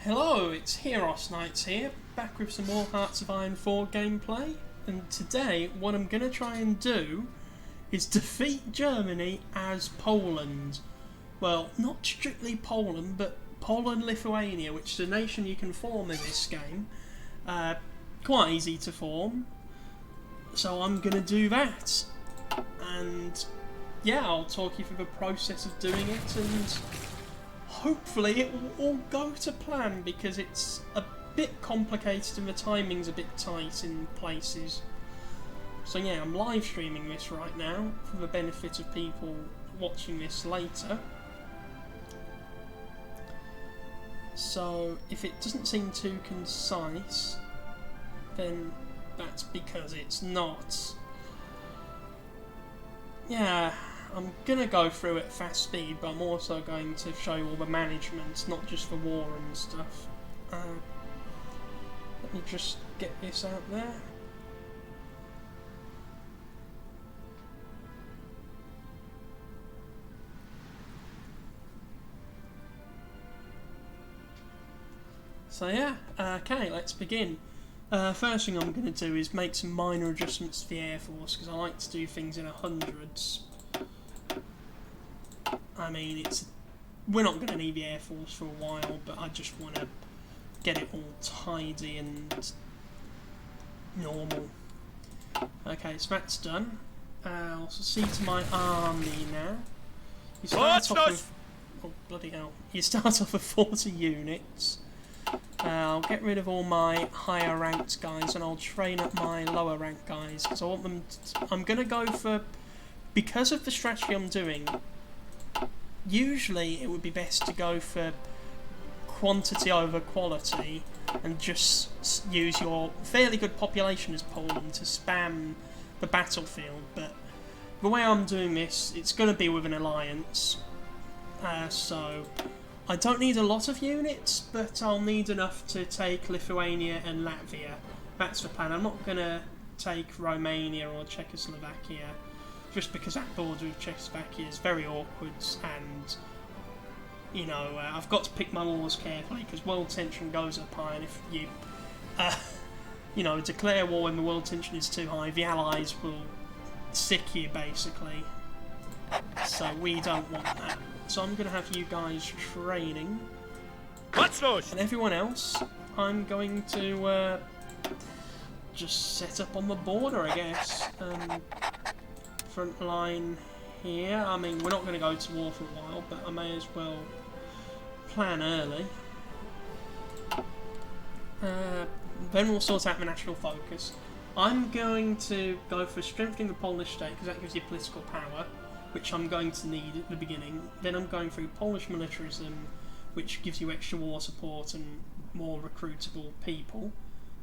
Hello, it's HirosKnight here, back with some more Hearts of Iron 4 gameplay, and today what I'm going to try and do is defeat Germany as Poland. Well, not strictly Poland, but Poland-Lithuania, which is a nation you can form in this game. Quite easy to form, so I'm going to do that. And yeah, I'll talk you through the process of doing it, and hopefully it will all go to plan, because it's a bit complicated and the timing's a bit tight in places. So yeah, I'm live streaming this right now for the benefit of people watching this later. So if it doesn't seem too concise, then that's because it's not. Yeah, I'm going to go through it fast speed, but I'm also going to show you all the management, not just the war and stuff. Let me just get this out there. So yeah, okay, let's begin. First thing I'm going to do is make some minor adjustments to the Air Force, because I like to do things in hundreds. I mean, we're not going to need the Air Force for a while, but I just want to get it all tidy and normal. Okay, so that's done. I'll see to my army now. You start off with... Oh, bloody hell. You start off with 40 units. I'll get rid of all my higher ranked guys and I'll train up my lower ranked guys, because I want them I'm going to go for... Because of the strategy I'm doing, usually it would be best to go for quantity over quality and just use your fairly good population as Poland to spam the battlefield, but the way I'm doing this, it's going to be with an alliance, so I don't need a lot of units, but I'll need enough to take Lithuania and Latvia. That's the plan. I'm not going to take Romania or Czechoslovakia, just because that border with Czechoslovakia is very awkward, and you know, I've got to pick my wars carefully, because world tension goes up high, and if you you know, declare war when the world tension is too high, the Allies will sick you basically, so we don't want that. So I'm going to have you guys training, and everyone else I'm going to just set up on the border, I guess. Front line here. I mean, we're not going to go to war for a while, but I may as well plan early. Then we'll sort out the national focus. I'm going to go for strengthening the Polish state, because that gives you political power, which I'm going to need at the beginning. Then I'm going through Polish militarism, which gives you extra war support and more recruitable people.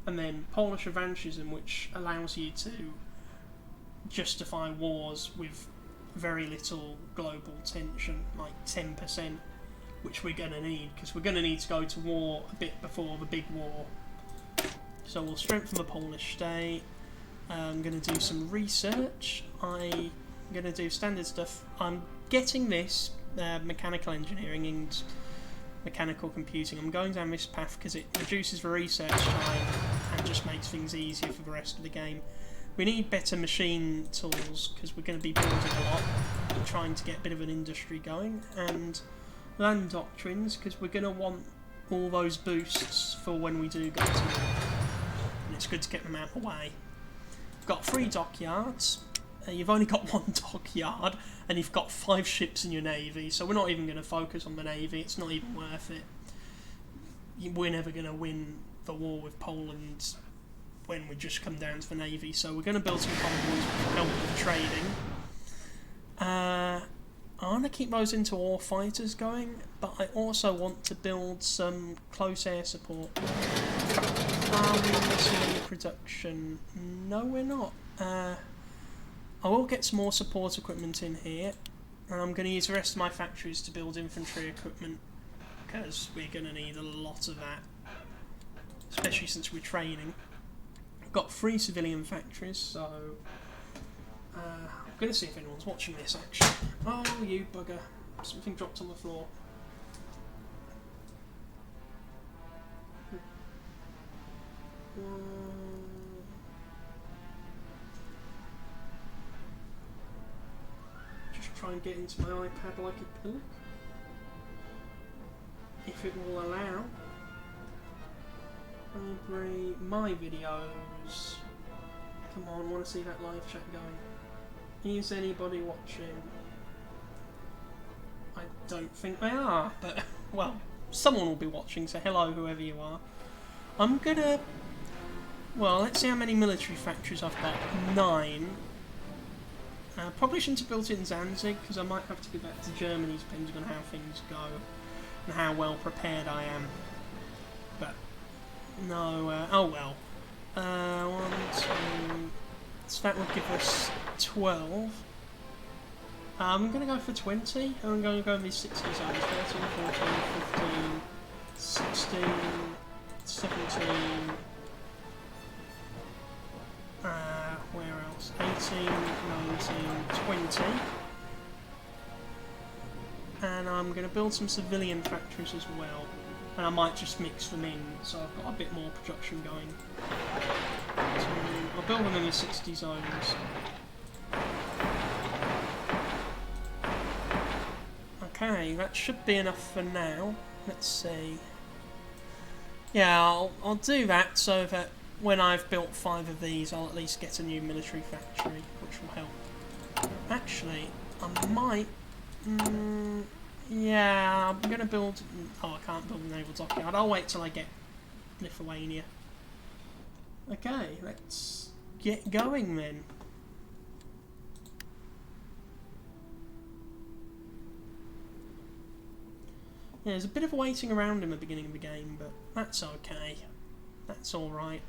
And then Polish revanchism, which allows you to justify wars with very little global tension, like 10%, which we're going to need, because we're going to need to go to war a bit before the big war. So we'll strengthen the Polish state. I'm going to do some research. I'm going to do standard stuff. I'm getting this mechanical engineering and mechanical computing. I'm going down this path because it reduces the research time and just makes things easier for the rest of the game. We need better machine tools, because we're going to be building a lot and trying to get a bit of an industry going, and land doctrines, because we're going to want all those boosts for when we do go to war, and it's good to get them out of the way. We've got 3 dockyards. You've only got 1 dockyard, and you've got 5 ships in your navy, so we're not even going to focus on the navy. It's not even worth it. We're never going to win the war with Poland when we just come down to the navy, so we're going to build some convoys with help with trading. I want to keep those interwar fighters going, but I also want to build some close air support. Are we missing any production? No, we're not. I will get some more support equipment in here, and I'm going to use the rest of my factories to build infantry equipment, because we're going to need a lot of that, especially since we're training. I've got 3 civilian factories, so I'm going to see if anyone's watching this actually. Oh, you bugger. Something dropped on the floor. Just try and get into my iPad like a pillar. If it will allow. Library, my videos. Come on, want to see that live chat going. Is anybody watching? I don't think they are, but, well, someone will be watching, so hello, whoever you are. I'm gonna... Well, let's see how many military factories I've got. 9. Probably shouldn't have built it in Danzig, because I might have to go back to Germany, depending on how things go, and how well prepared I am. But, no, oh well. 1, 2... So that would give us 12. I'm going to go for 20. I'm going to go in these 60 zones. 13, 14, 15, 16, 17... where else? 18, 19, 20. And I'm going to build some civilian factories as well. And I might just mix them in, so I've got a bit more production going. So I'll build them in the 60 zones. Okay, that should be enough for now. Let's see. Yeah, I'll do that so that when I've built 5 of these, I'll at least get a new military factory, which will help. Actually, I might... yeah, I'm going to build... Oh, I can't build a naval dockyard. I'll wait till I get Lithuania. Okay, let's get going then. Yeah, there's a bit of waiting around in the beginning of the game, but that's okay. That's alright.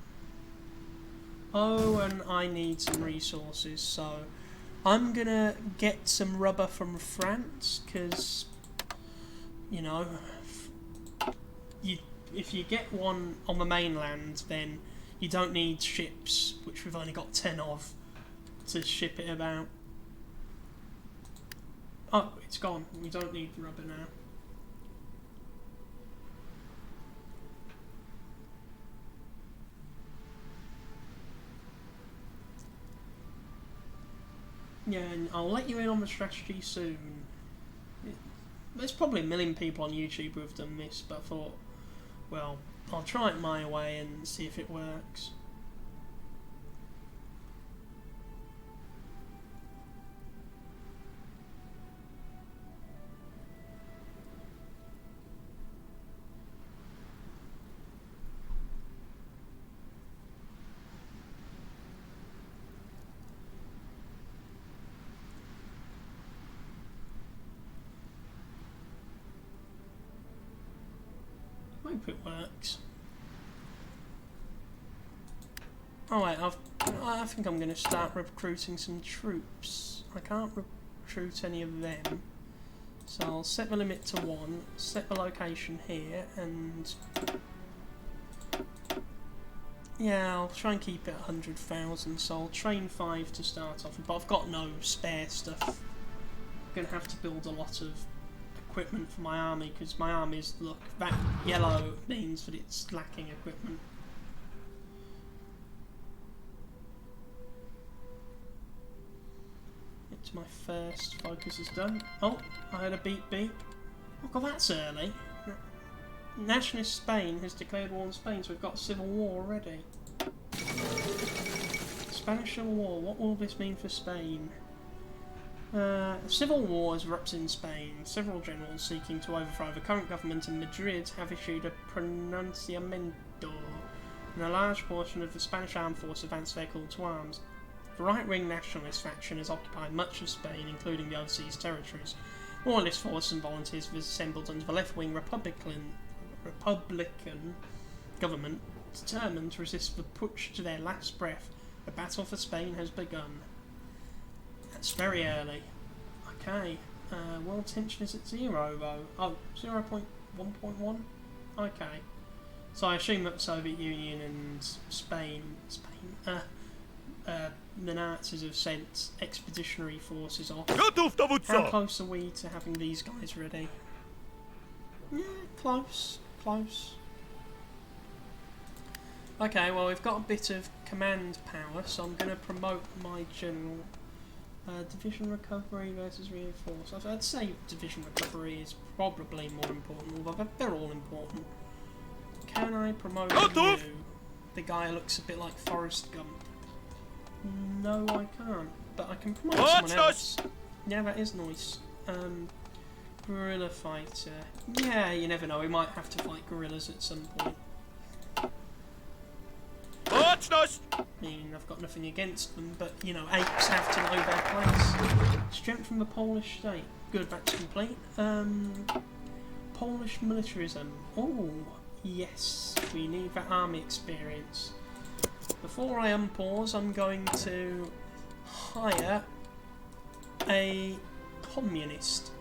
Oh, and I need some resources, so I'm gonna get some rubber from France, because, you know, if you get one on the mainland, then you don't need ships, which we've only got 10 of, to ship it about. Oh, it's gone. We don't need rubber now. Yeah, and I'll let you in on the strategy soon. There's probably a million people on YouTube who have done this, but I thought, well, I'll try it my way and see if it works. I hope it works. Oh wait, I think I'm going to start recruiting some troops. I can't recruit any of them. So I'll set the limit to 1, set the location here, and... yeah, I'll try and keep it 100,000, so I'll train 5 to start off with, but I've got no spare stuff. I'm going to have to build a lot of equipment for my army, because my army's, look, that yellow means that it's lacking equipment. It's my first focus is done. Oh, I had a beep beep. Oh god, that's early. Nationalist Spain has declared war on Spain, so we've got a civil war already. Spanish Civil War, what will this mean for Spain? Civil war has erupted in Spain. Several generals seeking to overthrow the current government in Madrid have issued a pronunciamiento, and a large portion of the Spanish armed force advanced their call to arms. The right-wing nationalist faction has occupied much of Spain, including the overseas territories. Loyalist forces and volunteers have assembled under the left-wing Republican government, determined to resist the putsch to their last breath. The battle for Spain has begun. That's very early. Okay. World tension is at 0 though. Oh, 0.1.1? Okay. So I assume that the Soviet Union and the Nazis have sent expeditionary forces off. How close are we to having these guys ready? Yeah, close. Close. Okay, well we've got a bit of command power, so I'm going to promote my general. Division recovery versus reinforce. I'd say division recovery is probably more important, although they're all important. Can I promote you? The guy looks a bit like Forrest Gump. No, I can't. But I can promote someone else. Yeah, that is nice. Guerrilla fighter. Yeah, you never know. We might have to fight gorillas at some point. I mean, I've got nothing against them, but, you know, apes have to know their place. Strength from the Polish state. Good, that's complete. Polish militarism. Oh, yes, we need that army experience. Before I unpause, I'm going to hire a communist.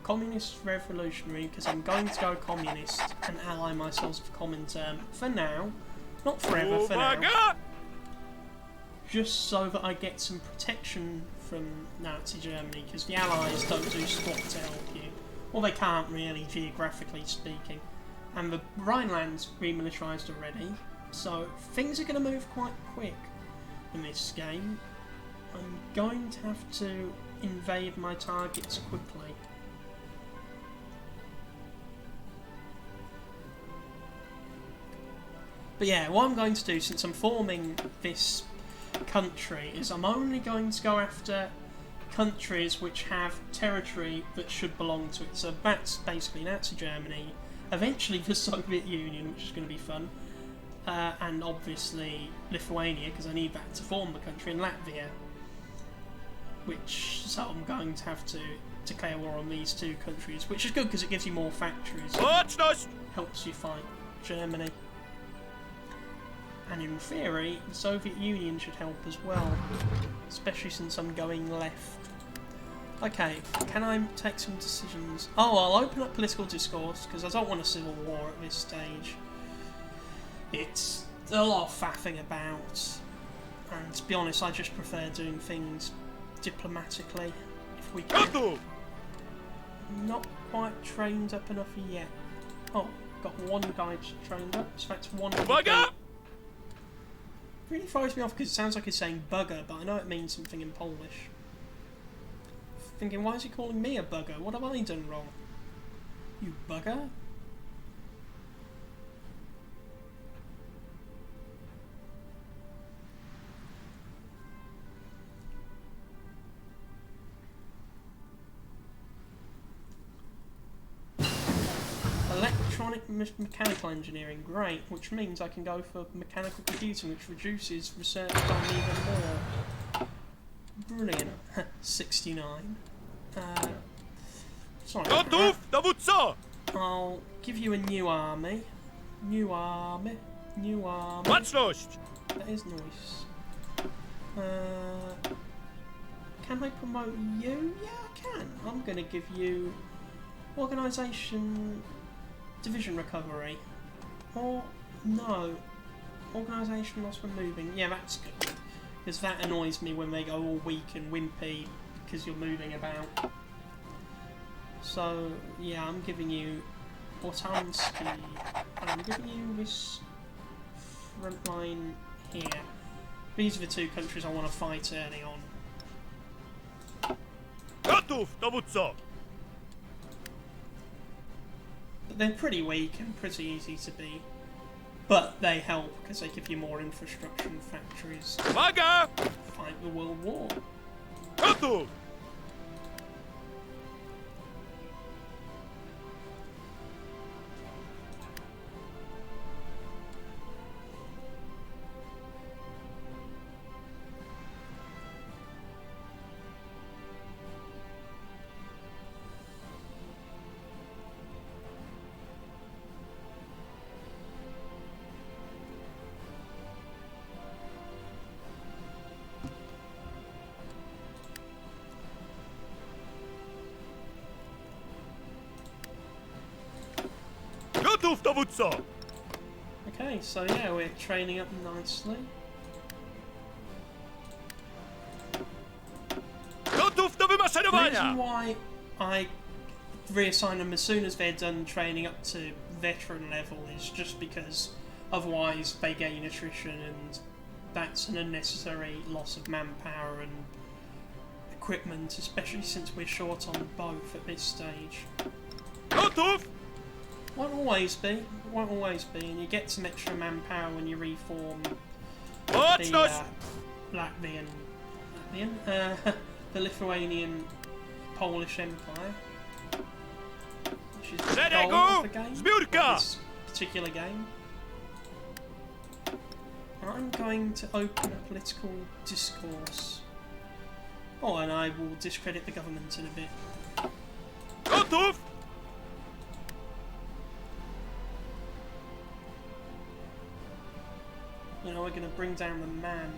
Communist revolutionary, because I'm going to go communist and ally myself with Comintern for now. Not forever, for now. Just so that I get some protection from Nazi Germany, because the Allies don't do squat to help you. Well, they can't really, geographically speaking. And the Rhineland's remilitarised already, so things are going to move quite quick in this game. I'm going to have to invade my targets quickly. But yeah, what I'm going to do, since I'm forming this country, is I'm only going to go after countries which have territory that should belong to it. So that's basically Nazi Germany, eventually the Soviet Union, which is going to be fun, and obviously Lithuania, because I need that to form the country, and Latvia. So I'm going to have to declare war on these two countries, which is good because it gives you more factories. Helps you fight Germany. And in theory, the Soviet Union should help as well, especially since I'm going left. Okay, can I take some decisions? Oh, I'll open up political discourse, because I don't want a civil war at this stage. It's a lot of faffing about, and to be honest, I just prefer doing things diplomatically, if we can. Not quite trained up enough yet. Oh, got one guy trained up, so that's one of the really throws me off because it sounds like he's saying bugger, but I know it means something in Polish. Thinking, why is he calling me a bugger? What have I done wrong? You bugger? Electronic mechanical engineering, great, which means I can go for mechanical computing, which reduces research time even more. Brilliant. 69. Sorry. I'll give you a new army. New army. That is nice. Can I promote you? Yeah, I can. I'm going to give you organisation. Division recovery. Or, no. Organisation loss from moving. Yeah, that's good. Because that annoys me when they go all weak and wimpy because you're moving about. So, yeah, I'm giving you Botanski. And I'm giving you this front line here. These are the two countries I want to fight early on. But they're pretty weak and pretty easy to beat. But they help because they give you more infrastructure and factories. Fight the World War. Okay, so yeah, we're training up nicely. The reason why I reassign them as soon as they're done training up to veteran level is just because Otherwise, they gain attrition, and that's an unnecessary loss of manpower and equipment, especially since we're short on both at this stage. Won't always be, and you get some extra manpower when you reform the the Lithuanian Polish Empire, which is the goal of the game, this particular game. I'm going to open a political discourse. Oh, and I will discredit the government in a bit. You know, we're going to bring down the man.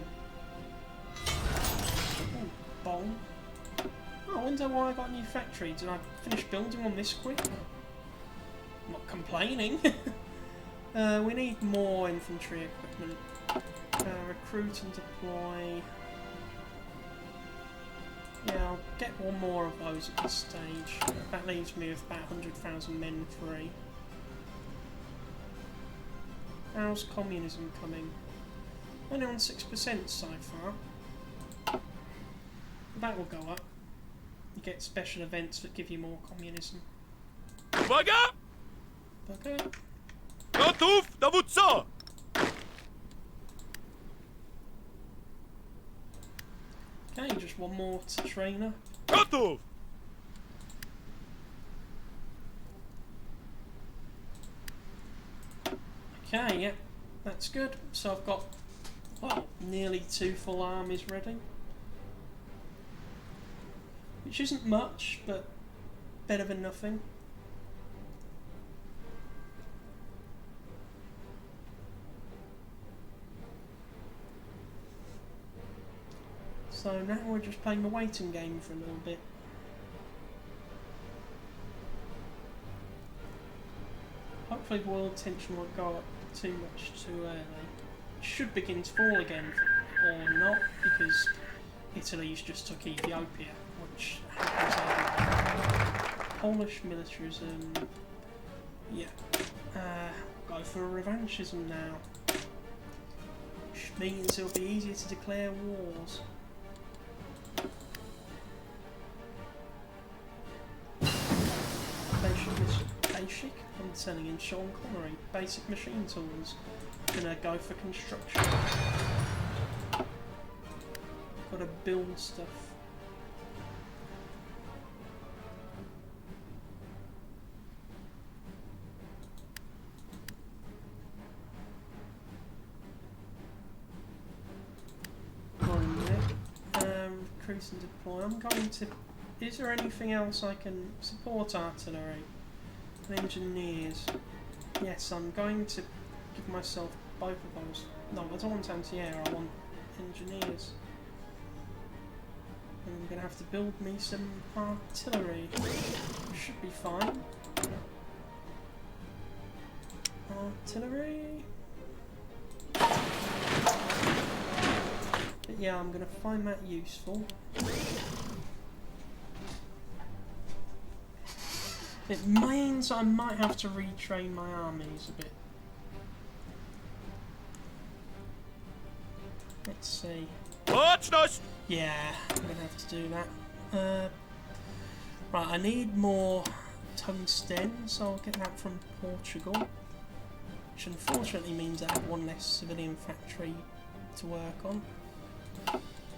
Oh, bomb. Oh, I wonder why I got a new factory. Did I finish building one this quick? I'm not complaining. We need more infantry equipment. Recruit and deploy. Yeah, I'll get one more of those at this stage. That leaves me with about 100,000 men free. How's communism coming? Only on 6% so far. That will go up. You get special events that give you more communism. Uwaga! Okay. Gotów, dowódco! Okay, just one more to train up. Gotów! Okay, yeah, that's good. So I've got, well, nearly 2 full armies ready. Which isn't much, but better than nothing. So now we're just playing the waiting game for a little bit. Hopefully the world tension won't go up too much too early. It should begin to fall again, or not, because Italy's just took Ethiopia, which happens everywhere. Polish militarism, yeah. Go for revanchism now, which means it'll be easier to declare wars. Basic. I'm turning in Sean Connery. Basic machine tools. Gonna go for construction. Gotta build stuff. Recruit and deploy. I'm going to. Is there anything else I can support? Artillery and engineers. Yes, I'm going to give myself both of those. No, I don't want anti-air, I want engineers. And I'm going to have to build me some artillery. Should be fine. Artillery. But yeah, I'm going to find that useful. It means I might have to retrain my armies a bit. Let's see. Yeah, I'm going to have to do that. Right, I need more tungsten, so I'll get that from Portugal. Which unfortunately means I have one less civilian factory to work on.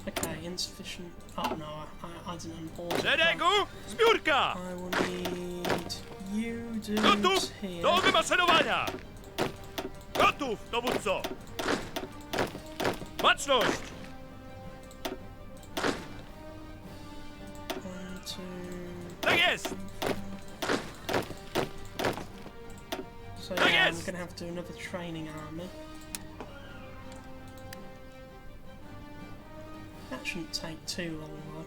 Okay, insufficient. Oh no, I didn't import it. I will need you dudes here. Do wymaszerowania! Gotów, dowódco! Baczność! 1, 2... Tak jest! So yeah, I'm gonna have to do another training army. That shouldn't take too long though.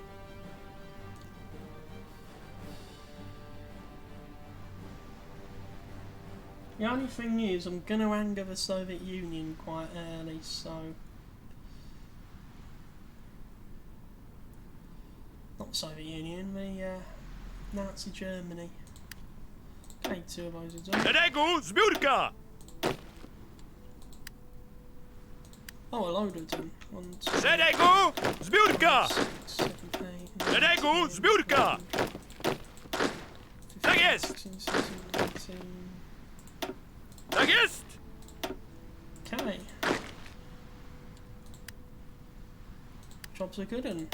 The only thing is, I'm going to anger the Soviet Union quite early, so... Not Soviet Union, the Nazi Germany. Okay, 2 of those are done. Szeregu, zbiórka! Oh, a load of them. 1, 2, Szeregu! Zbiórka! 6, 7, 8, 9, Szeregu! 10, Zbiórka! 15, Tak jest! 16, 17, 18. Tak jest! Okay. Job's a good one.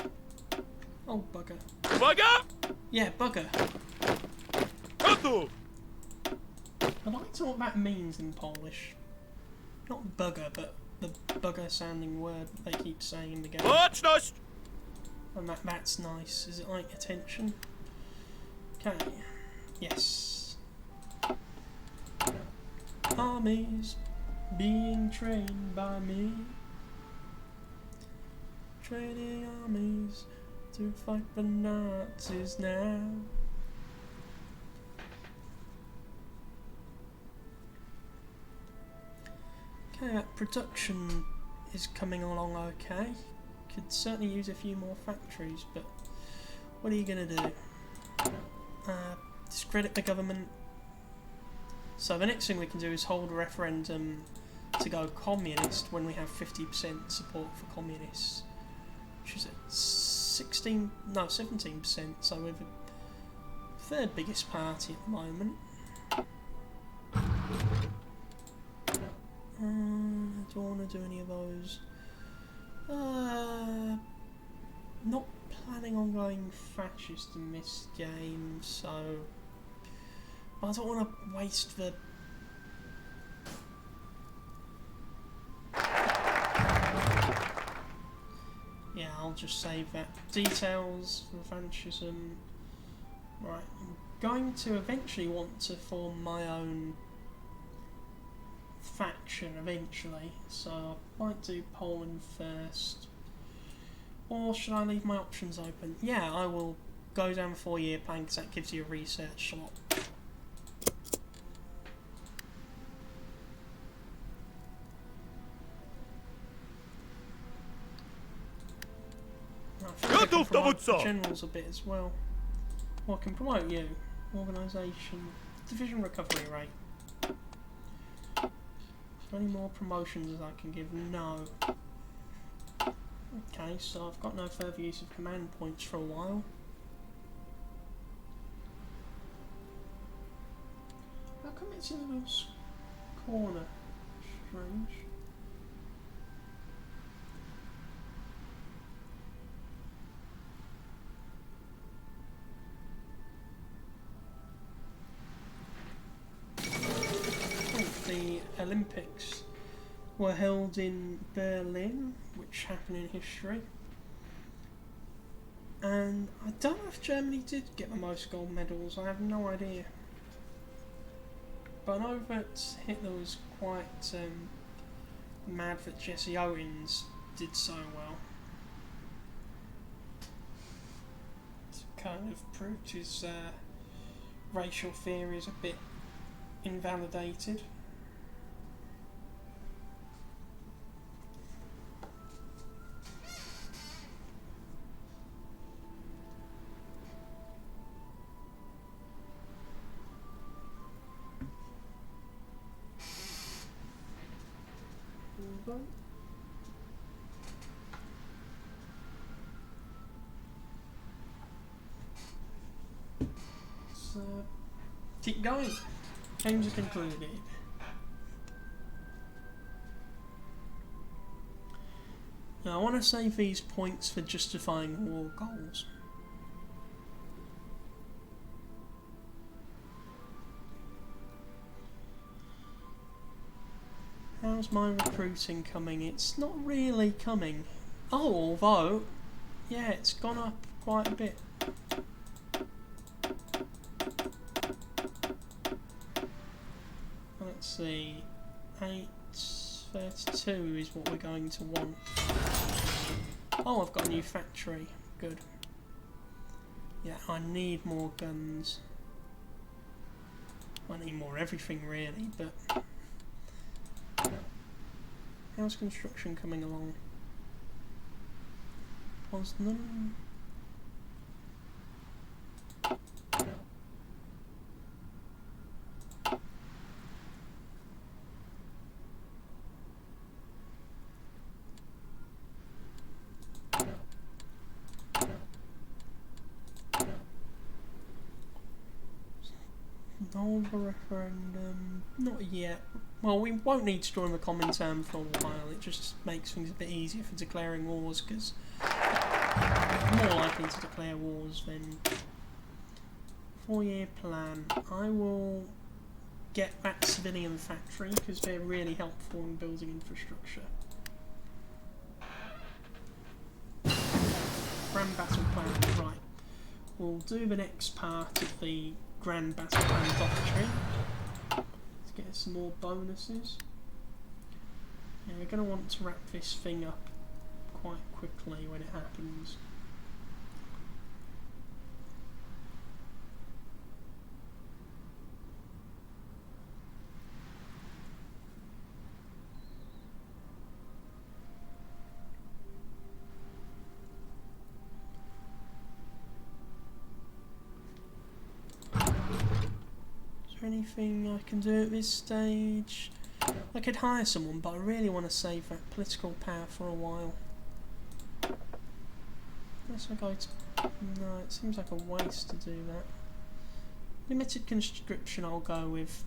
Oh, bugger. Uwaga! Yeah, bugger. Gotów! I'd like to know what that means in Polish. Not bugger, but the bugger sounding word they keep saying in the game. Baczność! And that's nice. Is it like attention? Okay. Yes. Armies being trained by me. Training armies to fight the Nazis now. Okay, that production is coming along okay. Could certainly use a few more factories, but what are you going to do? Discredit the government. So the next thing we can do is hold a referendum to go communist when we have 50% support for communists. Which is at 17%, so we're the third biggest party at the moment. I don't want to do any of those. Not planning on going fascist in this game, so I don't want to waste the yeah, I'll just save that. Details for fascism. Right, I'm going to eventually want to form my own faction eventually, so I might do Poland first. Or should I leave my options open? Yeah, I will go down the 4-year plan because that gives you a research slot. Gotów, dowódco! Generals a bit as well. Well, I can promote you. Organisation, division recovery rate. Any more promotions as I can give? No. Okay, so I've got no further use of command points for a while. How come it's in a little corner? Strange. The Olympics were held in Berlin, which happened in history, and I don't know if Germany did get the most gold medals. I have no idea, but I know that Hitler was quite mad that Jesse Owens did so well. It kind of proved his racial theories a bit invalidated. So keep going. Games are concluded. Now I want to save these points for justifying war goals. How's my recruiting coming? It's not really coming. Oh, although, yeah, it's gone up quite a bit. Let's see, 832 is what we're going to want. Oh, I've got a new factory. Good. Yeah, I need more guns. I need more everything really, but how's construction coming along? Poznan. Hold the referendum. Not yet. Well, we won't need to join the common term for a while. It just makes things a bit easier for declaring wars, because more likely to declare wars than 4-year plan. I will get that civilian factory because they're really helpful in building infrastructure. Grand battle plan, right. We'll do the next part of the grand battle plan doctrine. Let's get some more bonuses. Yeah, we're going to want to wrap this thing up quite quickly when it happens. Anything I can do at this stage? I could hire someone, but I really want to save that political power for a while. Unless I go to... No, it seems like a waste to do that. Limited conscription I'll go with.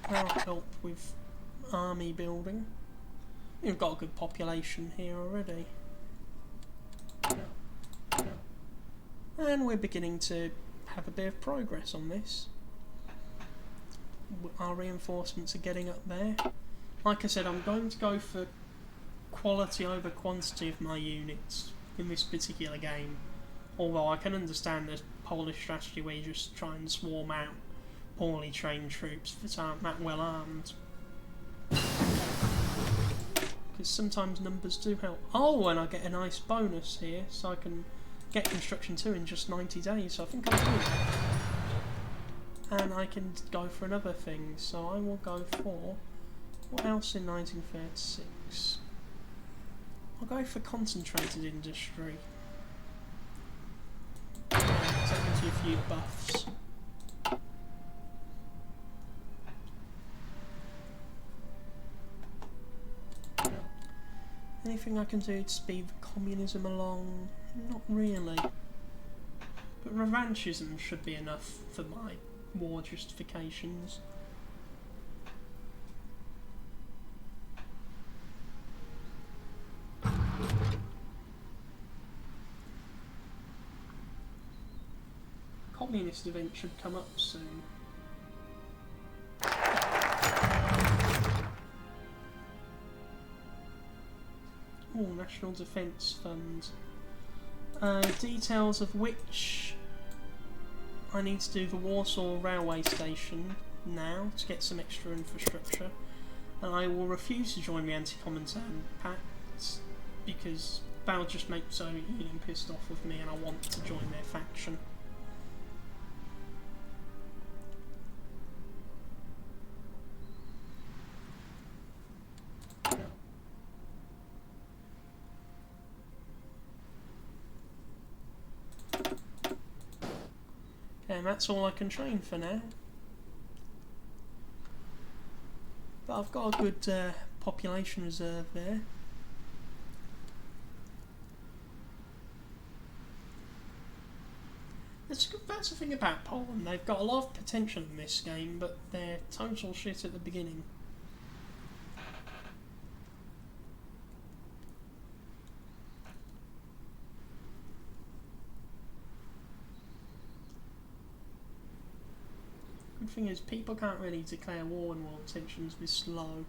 That'll help with army building. We've got a good population here already. And we're beginning to have a bit of progress on this. Our reinforcements are getting up there. Like I said, I'm going to go for quality over quantity of my units in this particular game. Although I can understand the Polish strategy where you just try and swarm out poorly trained troops that aren't that well armed. Because sometimes numbers do help. Oh, and I get a nice bonus here, so I can get construction 2 in just 90 days, so I think I'll do that. And I can go for another thing, so I will go for... What else in 1936? I'll go for concentrated industry. Yeah, that gives you a few buffs. Anything I can do to speed the communism along? Not really. But revanchism should be enough for my war justifications. Communist event should come up soon. Oh, National Defence Fund. Details of which I need to do the Warsaw railway station now to get some extra infrastructure, and I will refuse to join the anti-Comintern pact because that'll just make the Soviet Union pissed off with me, and I want to join their faction. And that's all I can train for now. But I've got a good population reserve there. That's the thing about Poland. They've got a lot of potential in this game, but they're total shit at the beginning. Good thing is, people can't really declare war when world tensions this low.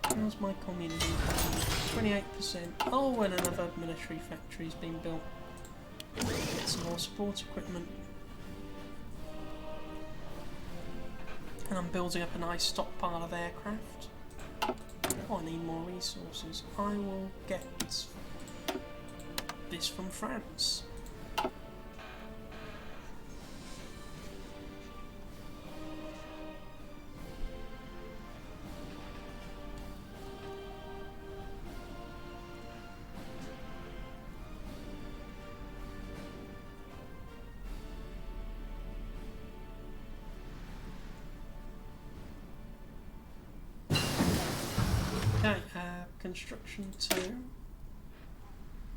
How's my communism? 28%. Oh, and another military factory's been built. Get some more support equipment. And I'm building up a nice stockpile of aircraft. Oh, I need more resources. I will get this from France. Construction 2.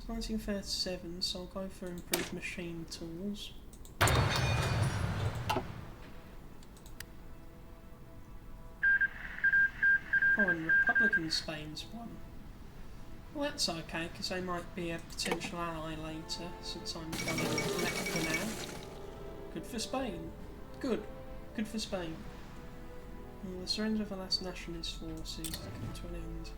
1937, so I'll go for improved machine tools. Oh, and Republican Spain's won. Well, that's okay, because they might be a potential ally later, since I'm going left for now. Good for Spain. Good. Good for Spain. The surrender of the last nationalist forces to come to an end.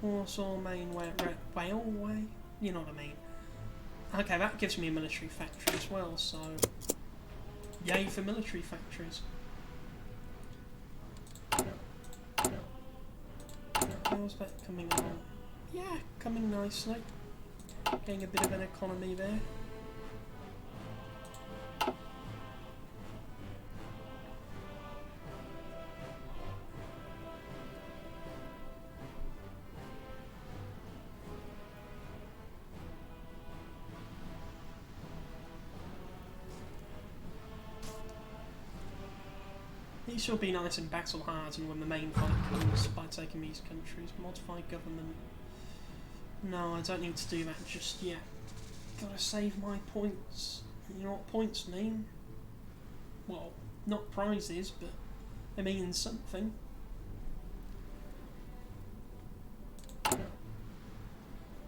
Warsaw main railway? You know what I mean. Okay, that gives me a military factory as well, so yay for military factories. How's that coming along? Yeah, coming nicely. Getting a bit of an economy there. These will be nice and battle hardened when the main fight comes by taking these countries. Modify government. No, I don't need to do that just yet. Gotta save my points. You know what points mean? Well, not prizes, but they mean something.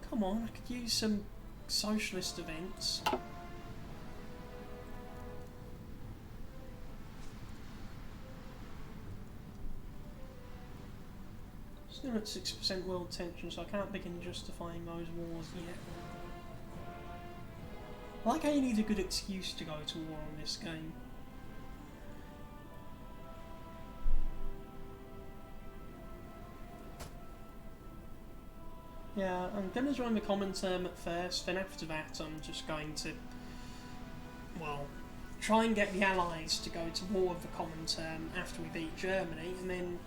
Come on, I could use some socialist events. Still at 6% world tension, so I can't begin justifying those wars yet. Like how you need a good excuse to go to war on this game. Yeah, I'm going to join the Comintern at first, then after that I'm just going to, well, try and get the Allies to go to war with the Comintern after we beat Germany, and then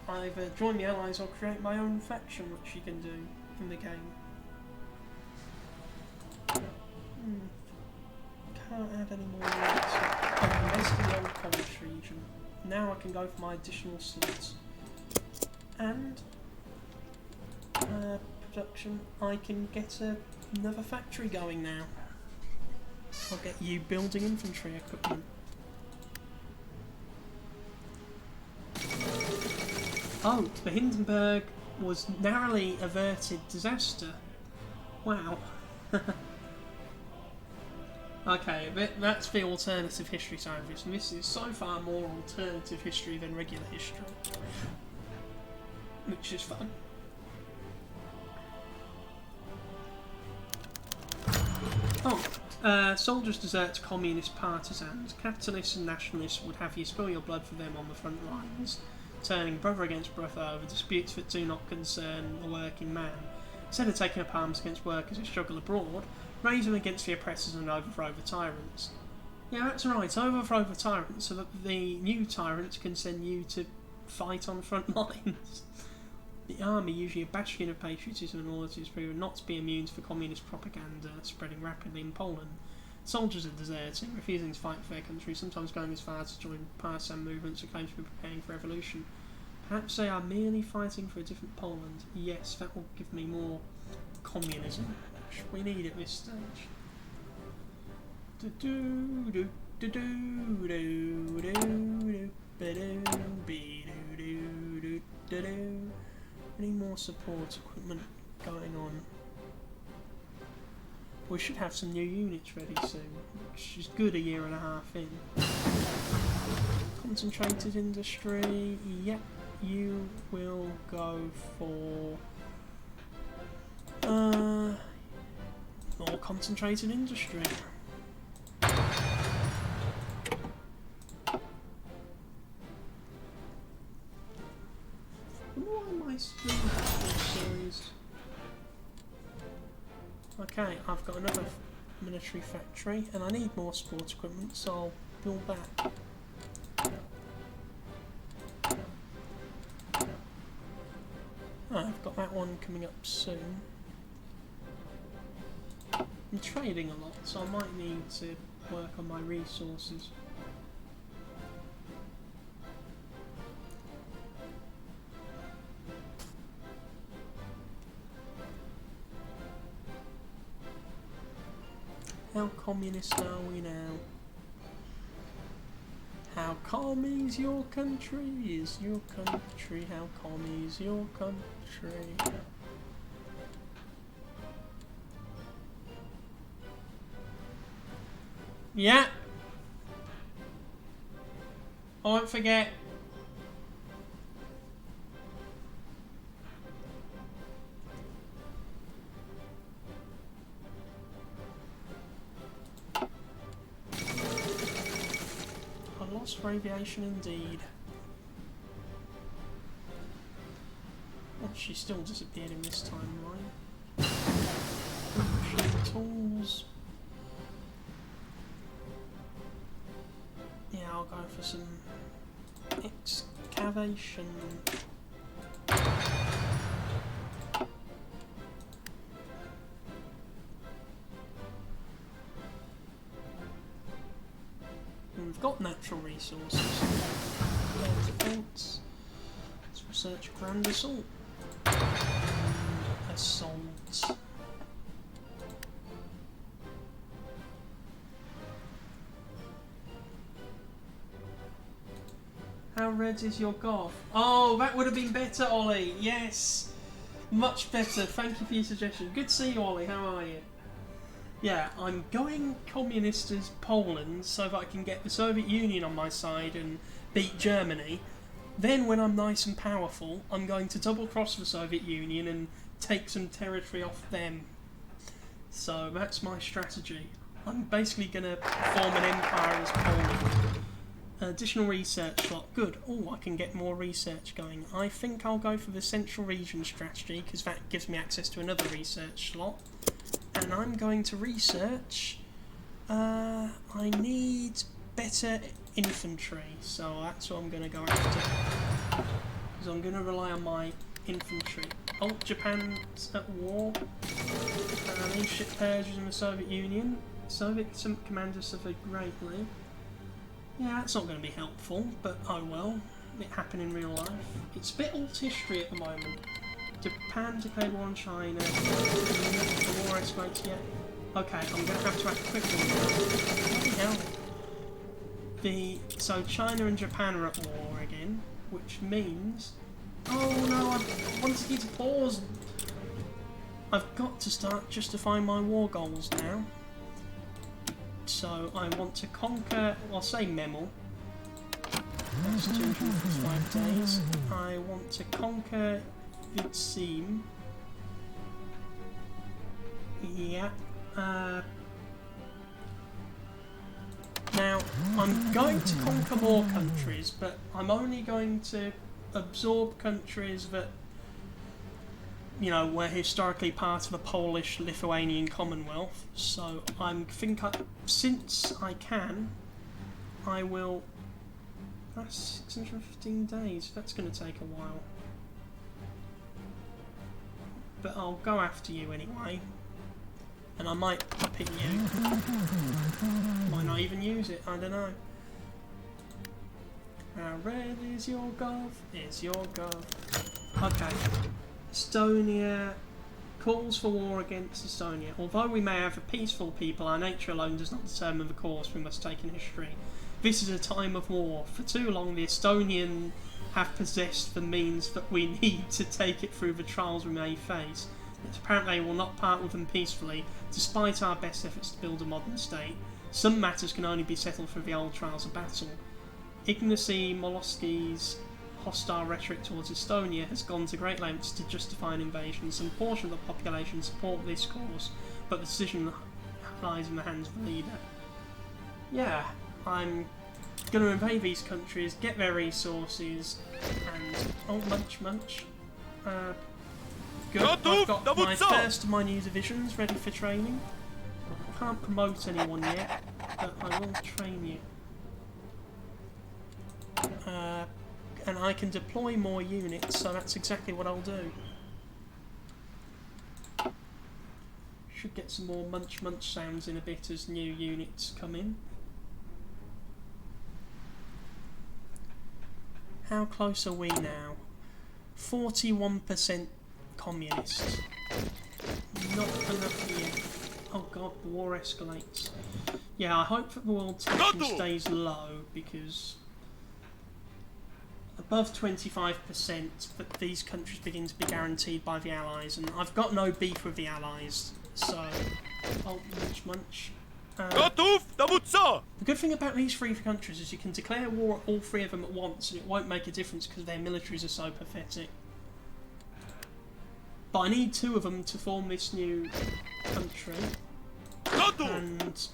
either join the Allies or create my own faction, which you can do in the game. Can't add any more units. Oh, invest in the old Polish region. Now I can go for my additional slots. And production, I can get another factory going now. I'll get you building infantry equipment. Oh, the Hindenburg was narrowly averted disaster. Wow. Okay, that's the alternative history side of this, and this is so far more alternative history than regular history. Which is fun. Oh, soldiers desert to communist partisans. Capitalists and nationalists would have you spill your blood for them on the front lines, turning brother against brother over disputes that do not concern the working man. Instead of taking up arms against workers who struggle abroad, raise them against the oppressors and overthrow the tyrants. Yeah, that's right, overthrow the tyrants so that the new tyrants can send you to fight on the front lines. The army, usually a bastion of patriotism and loyalty, is proven not to be immune to the communist propaganda spreading rapidly in Poland. Soldiers are deserting, refusing to fight for their country, sometimes going as far as to join partisan movements that claim to be preparing for revolution. Perhaps they are merely fighting for a different Poland. Yes, that will give me more communism, which we need at this stage. Any more support equipment going on? We should have some new units ready soon, which is good a year and a half in. Concentrated industry, yep, you will go for more concentrated industry. Why am I still series? Okay, I've got another military factory, and I need more sports equipment, so I'll build that. I've got that one coming up soon. I'm trading a lot, so I might need to work on my resources. How communist are we now? How commie is your country? Is your country? How commie is your country? Yeah. I won't forget. I lost radiation indeed. Oh, she still disappeared in this timeline. Tools. Yeah, I'll go for some excavation. We've got natural resources. Defense. Let's research Grand Assault. Assault. How red is your golf? Oh, that would have been better, Ollie. Yes. Much better. Thank you for your suggestion. Good to see you, Ollie. How are you? Yeah, I'm going communist as Poland so that I can get the Soviet Union on my side and beat Germany. Then, when I'm nice and powerful, I'm going to double-cross the Soviet Union and take some territory off them. So that's my strategy. I'm basically going to form an empire as Poland. Additional research slot. Good. Oh, I can get more research going. I think I'll go for the Central Region strategy because that gives me access to another research slot. And I'm going to research. I need better infantry, so that's what I'm going to go after. Because I'm going to rely on my infantry. Oh, Japan's at war. These ship purges in the Soviet Union. Soviet commanders suffered greatly. Yeah, that's not going to be helpful, but oh well. It happened in real life. It's a bit alt history at the moment. Japan declared war on China. The war escalates yet. Okay, I'm going to have to act quickly now. Bloody hell. So China and Japan are at war again, which means... Oh no, I wanted you to pause. I've got to start justifying my war goals now. So I want to conquer, I'll say Memel. That's 255 days. I want to conquer Vitsim. Yeah. Now, I'm going to conquer more countries, but I'm only going to absorb countries that, you know, were historically part of the Polish Lithuanian Commonwealth. So since I can, I will. That's 615 days. That's going to take a while, but I'll go after you anyway. And I might pop at you. Might not even use it. I don't know. How red is your gov? Is your gov? Okay. Estonia calls for war against Estonia. Although we may have a peaceful people, our nature alone does not determine the course we must take in history. This is a time of war. For too long, the Estonian have possessed the means that we need to take it through the trials we may face. Yet apparently we will not part with them peacefully, despite our best efforts to build a modern state. Some matters can only be settled through the old trials of battle. Ignacy Molosky's hostile rhetoric towards Estonia has gone to great lengths to justify an invasion. Some portion of the population support this course, but the decision lies in the hands of the leader. Yeah, I'm going to invade these countries, get their resources, and... Oh, munch. Good, I've got my first of my new divisions ready for training. I can't promote anyone yet, but I will train you. And I can deploy more units, so that's exactly what I'll do. Should get some more munch sounds in a bit as new units come in. How close are we now? 41% communists. Not enough yet. Oh god, the war escalates. Yeah, I hope that the world tension stays low, because above 25% that these countries begin to be guaranteed by the Allies, and I've got no beef with the Allies, so... Oh, munch. Gotów dowódco! The good thing about these three countries is you can declare war at all three of them at once, and it won't make a difference because their militaries are so pathetic. But I need two of them to form this new country, and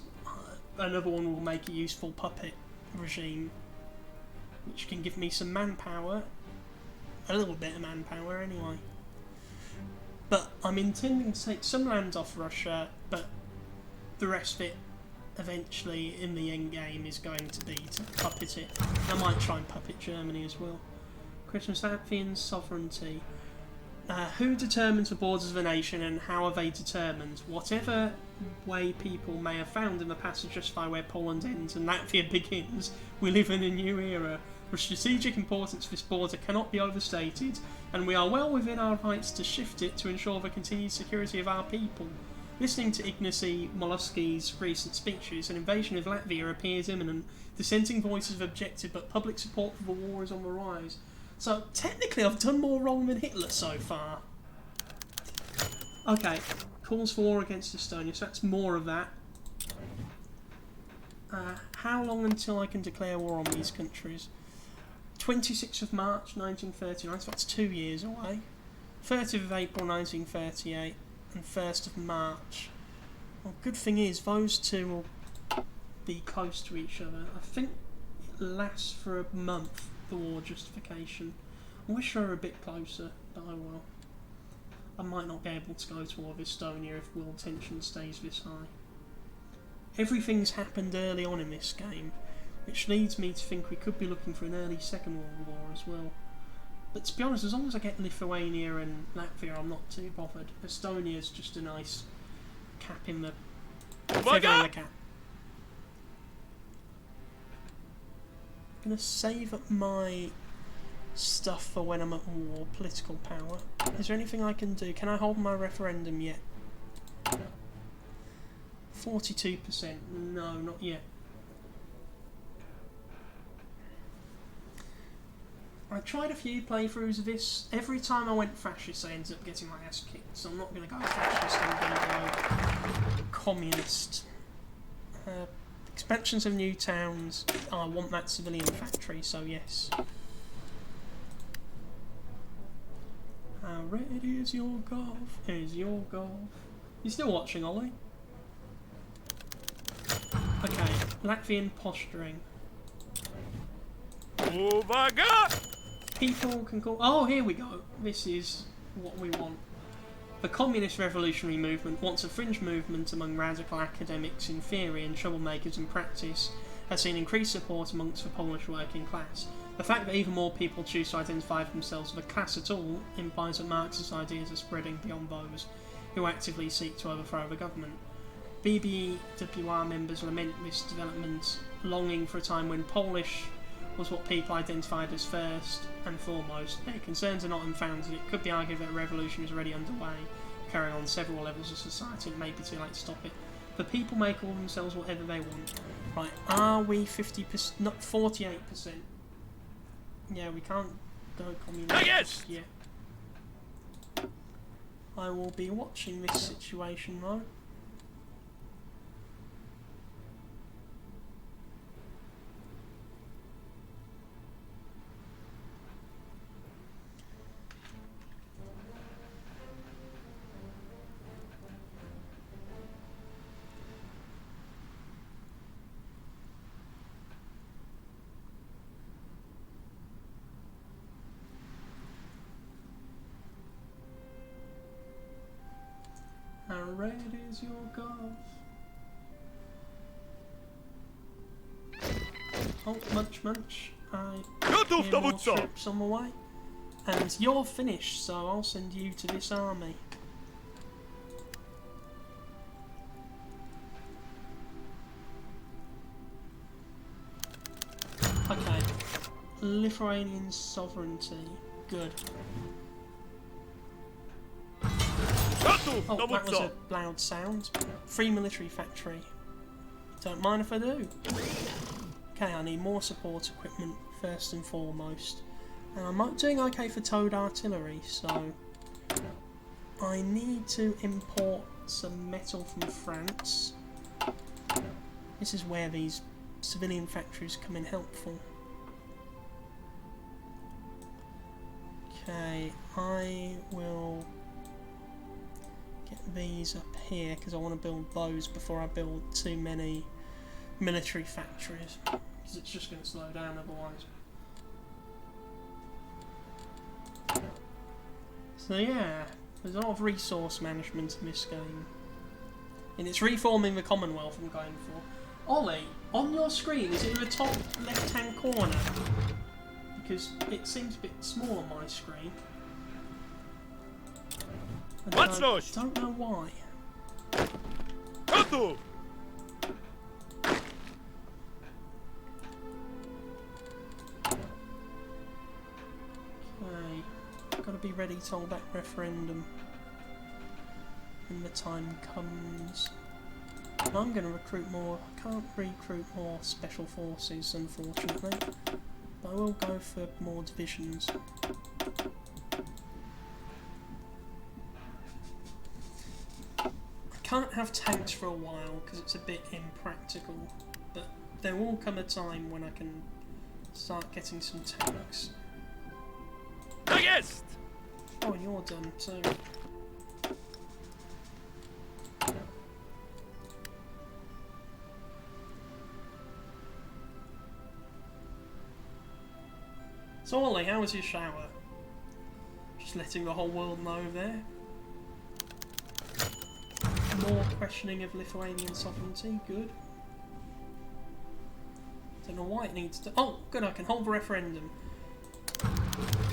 another one will make a useful puppet regime, which can give me some manpower, a little bit of manpower anyway. But I'm intending to take some land off Russia, but the rest of it eventually in the end game is going to be to puppet it. I might try and puppet Germany as well. Question: Latvian sovereignty. Who determines the borders of a nation and how are they determined? Whatever way people may have found in the past to justify where Poland ends and Latvia begins, we live in a new era. The strategic importance of this border cannot be overstated, and we are well within our rights to shift it to ensure the continued security of our people. Listening to Ignacy Molosky's recent speeches, an invasion of Latvia appears imminent. Dissenting voices have objected, but public support for the war is on the rise. So, technically I've done more wrong than Hitler so far. Okay, calls for war against Estonia, so that's more of that. How long until I can declare war on these countries? 26th of March 1939, so that's 2 years away. 30th of April 1938 and 1st of March. Well, good thing is, those two will be close to each other. I think it lasts for a month, the war justification. I wish they were a bit closer, but oh well. I might not be able to go to war with Estonia if world tension stays this high. Everything's happened early on in this game, which leads me to think we could be looking for an early Second World War as well. But to be honest, as long as I get Lithuania and Latvia, I'm not too bothered. Estonia's just a nice cap in the feather in the cap. I'm gonna save up my stuff for when I'm at war, political power. Is there anything I can do? Can I hold my referendum yet? 42%. No, not yet. I tried a few playthroughs of this. Every time I went fascist, I ended up getting my ass kicked. So I'm not going to go fascist, I'm going to go communist. Expansions of new towns. I want that civilian factory, so yes. How red is your golf? Is your golf? You still watching, Ollie? Okay, Latvian posturing. Uwaga! People can call... Oh, here we go. This is what we want. The communist revolutionary movement, once a fringe movement among radical academics in theory and troublemakers in practice, has seen increased support amongst the Polish working class. The fact that even more people choose to identify themselves with a class at all implies that Marxist ideas are spreading beyond those who actively seek to overthrow the government. BBWR members lament this development, longing for a time when Polish was what people identified as first and foremost. Their concerns are not unfounded. It could be argued that a revolution is already underway, carrying on several levels of society, and it may be too late to stop it. The people may call themselves whatever they want. Right, are we 50%? Not 48%. Yeah, we can't go communist yet. I will be watching this situation though. How red is your golf? Oh, munch. I Gotów, hear more dowódco! troops on the way. And you're finished, so I'll send you to this army. Okay. Lithuanian sovereignty. Good. Gotów Oh, that was dowódco! a loud sound. Free military factory. Don't mind if I do. Okay, I need more support equipment first and foremost. And I'm doing okay for towed artillery, so I need to import some metal from France. This is where these civilian factories come in helpful. Okay, I will get these up here because I want to build those before I build too many military factories, because it's just going to slow down otherwise. So yeah, there's a lot of resource management in this game. And it's reforming the Commonwealth I'm going for. Ollie, on your screen, is it in the top left-hand corner? Because it seems a bit small on my screen. And I don't know why. Gotów! Okay, got to be ready to hold that referendum when the time comes. And I'm going to recruit more. I can't recruit more special forces, unfortunately. But I will go for more divisions. I can't have tanks for a while because it's a bit impractical. But there will come a time when I can start getting some tanks. Tak jest! Oh, and you're done too. So Ollie, how was your shower? Just letting the whole world know there. More questioning of Lithuanian sovereignty, good. Don't know why it needs to... Oh, good, I can hold the referendum.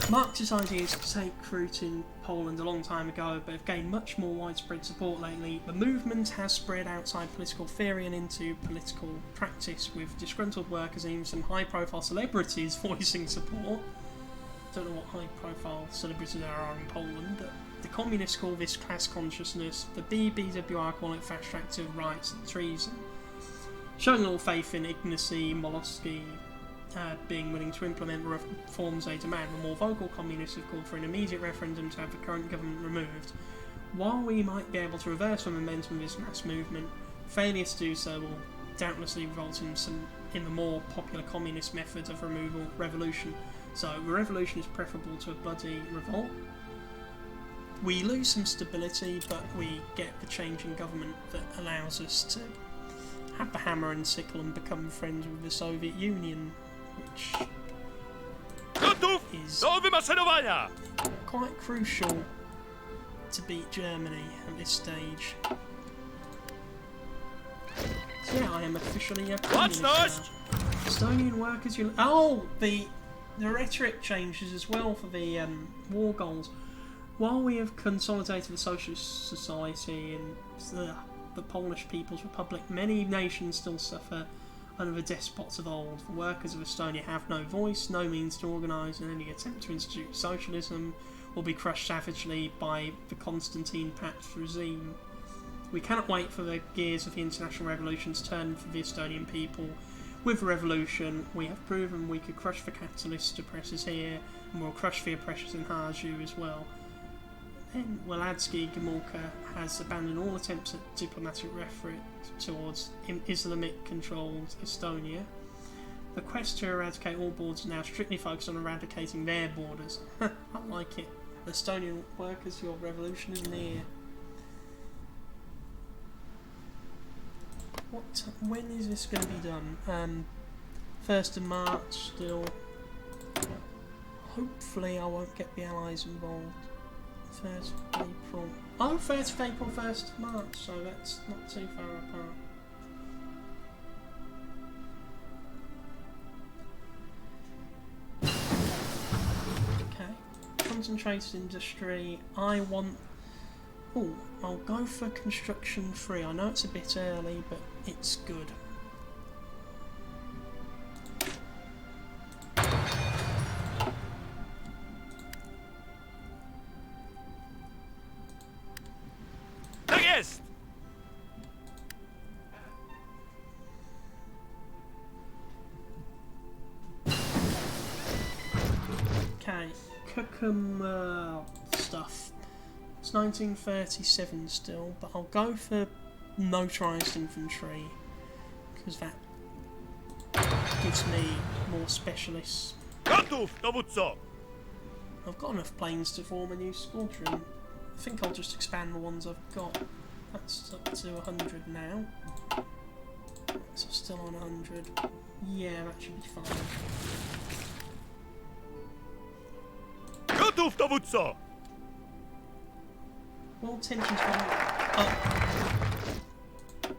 Marxist ideas to take root in Poland a long time ago, but have gained much more widespread support lately. The movement has spread outside political theory and into political practice, with disgruntled workers and even some high-profile celebrities voicing support. Don't know what high-profile celebrities there are in Poland, but the communists call this class consciousness, the BBWR call it fast-track to rights and treason. Showing little faith in Ignacy Molosky being willing to implement the reforms they demand, the more vocal communists have called for an immediate referendum to have the current government removed. While we might be able to reverse the momentum of this mass movement, failure to do so will doubtlessly result in the more popular communist method of removal, revolution. So the revolution is preferable to a bloody revolt. We lose some stability, but we get the change in government that allows us to have the hammer and sickle and become friends with the Soviet Union, which Gotów is do wymaszerowania! quite crucial to beat Germany at this stage. So yeah, I am officially a communist now. Estonian workers, the rhetoric changes as well for the war goals. While we have consolidated the socialist society and the Polish People's Republic, many nations still suffer under the despots of old. The workers of Estonia have no voice, no means to organise, and any attempt to institute socialism will be crushed savagely by the Constantine Patch regime. We cannot wait for the gears of the international revolution to turn for the Estonian people. With the revolution, we have proven we could crush the capitalist oppressors here, and we'll crush the oppressors in Harju as well. Then Władysław Gomułka has abandoned all attempts at diplomatic rhetoric towards Islamic-controlled Estonia. The quest to eradicate all borders is now strictly focused on eradicating their borders. I like it. Estonian workers, your revolution is near. When is this going to be done? 1st of March still. Hopefully I won't get the Allies involved. 1st of April. Oh, 1st of April, 1st of March, so that's not too far apart. Okay. Concentrated industry. I want... Oh, I'll go for construction 3. I know it's a bit early, but it's good. jest! Okay, Kokomo stuff. It's 1937 still, but I'll go for motorised infantry because that gives me more specialists. Gotów, dowódco! I've got enough planes to form a new squadron. I think I'll just expand the ones I've got. That's up to 100 now. So still on 100. Yeah, that should be fine. Gotów, dowódco! World tensions gone up.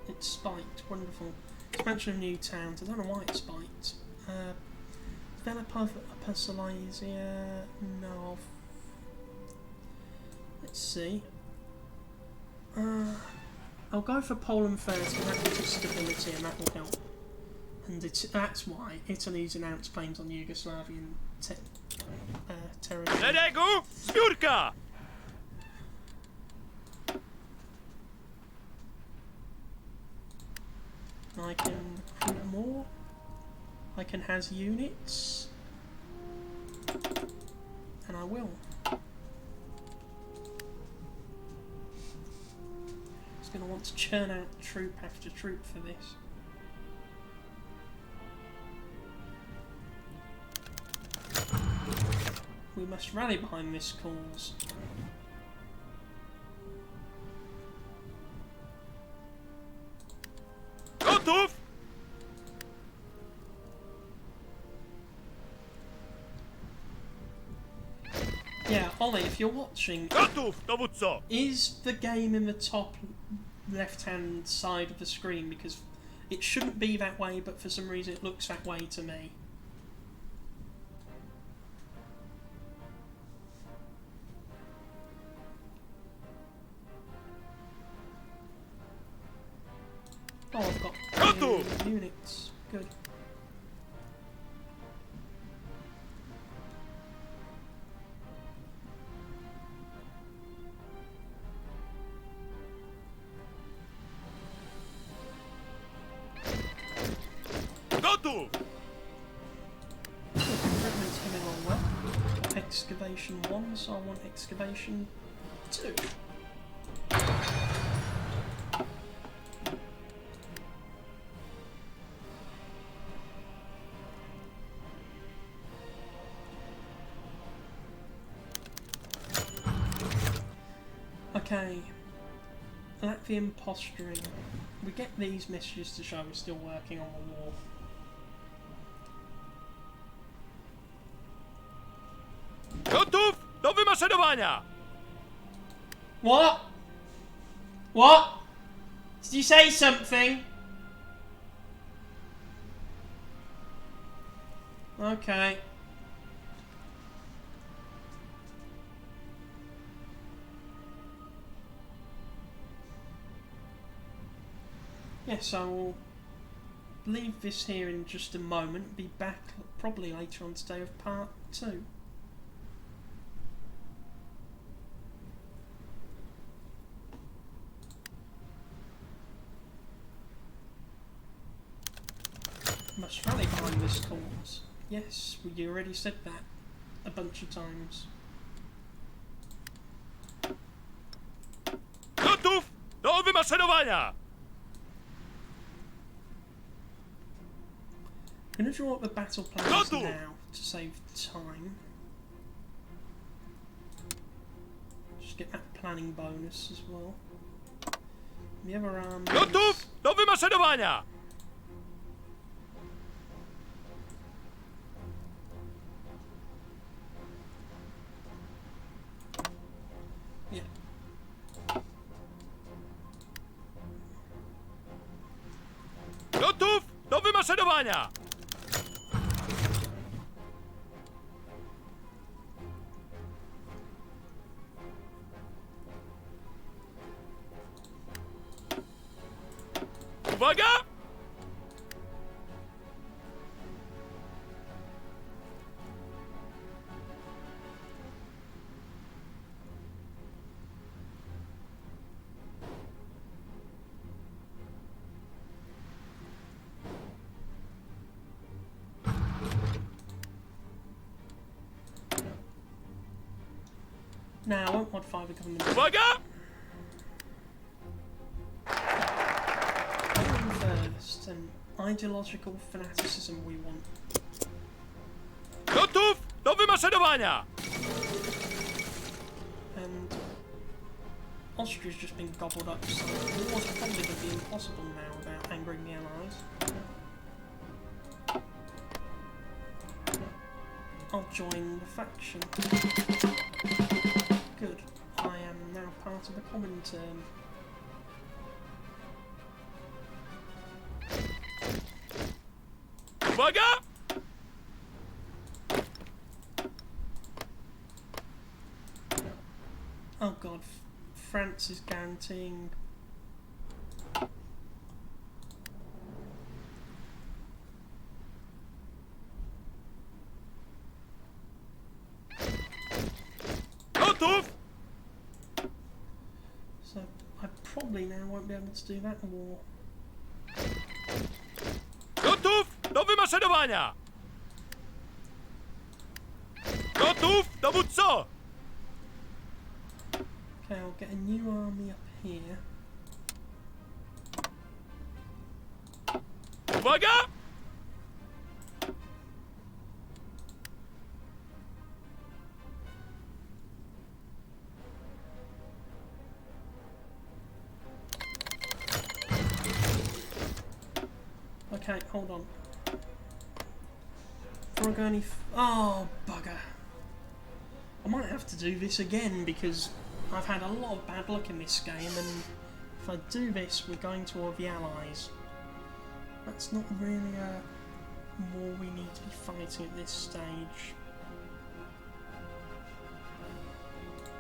It's spiked. Wonderful. Expansion of new towns. I don't know why it spiked. Develop Upper Silesia. No. Let's see. I'll go for Poland first, and that gives us stability, and that will help. And that's why Italy's announced claims on Yugoslavian territory. Szeregu, zbiórka! I can recruit more. I can has units. And I will. It's going to want to churn out troop after troop for this. We must rally behind this cause. Gotów! Yeah, Ollie, if you're watching, Gotów, dowódco! is the game in the top left-hand side of the screen? Because it shouldn't be that way, but for some reason it looks that way to me. Oh, I've got new units. Good. Gotów! Recruitment's coming along well. Excavation 1, so I want excavation 2. Okay, Latvian posturing. We get these messages to show we're still working on the war. Gotów do wymaszerowania! What? What? Did you say something? Okay. Yes, I will leave this here in just a moment. Be back probably later on today with part 2. Must rally behind this cause. Yes, you already said that a bunch of times. Gotów do wymaszerowania! I'm going to draw up the battle plans now to save time. Just get that planning bonus as well. The other arm. Gotów do wymaszerowania! Yeah. Gotów do wymaszerowania! Uwaga! Now, I won't mod 5 becoming the Uwaga! first, and ideological fanaticism we want. Gotów do wymaszerowania! And Austria's just been gobbled up, so war's probably going to be impossible now without angering the Allies. I'll join the faction. Good. I am now part of the Comintern. Uwaga! Oh god, France is guaranteeing. Gotów! So I probably now won't be able to do that war. Gotów do wymaszerowania! Gotów, dowódco! Okay, I'll get a new army up here. Uwaga! Okay, hold on. Before I go any oh, bugger. I might have to do this again because I've had a lot of bad luck in this game, and if I do this, we're going toward the Allies. That's not really a war we need to be fighting at this stage.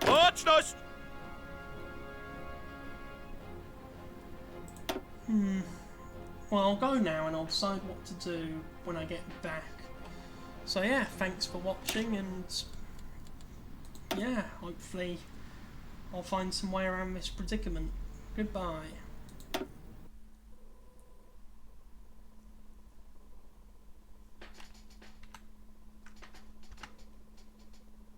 Baczność! Well, I'll go now and I'll decide what to do when I get back. So yeah, thanks for watching, and yeah, hopefully I'll find some way around this predicament. Goodbye.